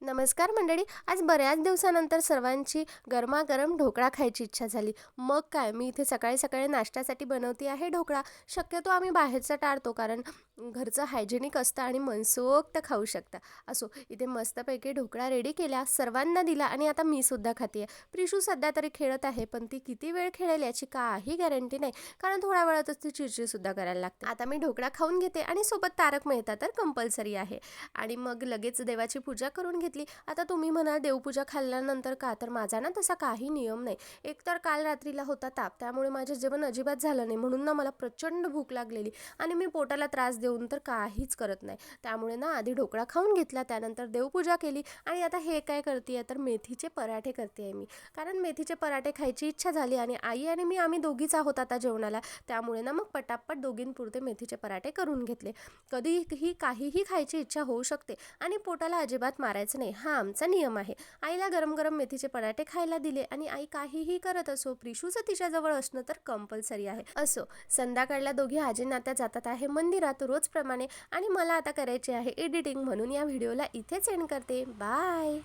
नमस्कार मंडळी. आज बऱ्याच दिवसानंतर सर्वांची गरमागरम ढोकळा खायची इच्छा झाली. मग काय, मी इथे सकाळी सकाळी नाश्त्यासाठी बनवते आहे ढोकळा. शक्यतो आम्ही बाहेरचं टाळतो, कारण घरचं हायजेनिक असतं आणि मनसोक्त खाऊ शकता. असो, इथे मस्तपैकी ढोकळा रेडी केला, सर्वांना दिला आणि आता मी सुद्धा खाते. प्रिशू सध्या तरी खेळत आहे, पण ती किती वेळ खेळेल याची काही गॅरंटी नाही, कारण थोड्या वेळातच ती चिडचिड सुद्धा करायला लागते. आता मी ढोकळा खाऊन घेते आणि सोबत तारक मेहता तर कंपल्सरी आहे. आणि मग लगेच देवाची पूजा करून घेतली. आता तुम्ही म्हणा देवपूजा खाल्ल्यानंतर का, तर माझा ना तसा काही नियम नाही. एकतर काल रात्रीला होता ताप, त्यामुळे माझे जेवण अजिबात झालं नाही, म्हणून ना मला प्रचंड भूक लागलेली आणि मी पोटाला त्रास देऊन तर काहीच करत नाही. त्यामुळे ना आधी ढोकळा खाऊन घेतला, त्यानंतर देवपूजा केली आणि आता हे काय करते तर मेथीचे पराठे करते आहे मी. कारण मेथीचे पराठे खायची इच्छा झाली आणि आई आणि मी आम्ही दोघीच आहोत आता जेवणाला, त्यामुळे ना मग पटापट दोघींपुरते मेथीचे पराठे करून घेतले. कधीही काहीही खायची इच्छा होऊ शकते आणि पोटाला अजिबात मारायचं नाही, हा आमचा नियम आहे. आईला गरम गरम मेथीचे पराठे खायला दिले आणि आई काहीही करत असो, प्रिशूचं तिच्याजवळ असणं तर कंपल्सरी आहे. असो, संध्याकाळला दोघी आजी नात्या जातात आहे मंदिरात रोजप्रमाणे आणि मला आता करायचे आहे एडिटिंग, म्हणून या व्हिडिओला इथेच एंड करते. बाय.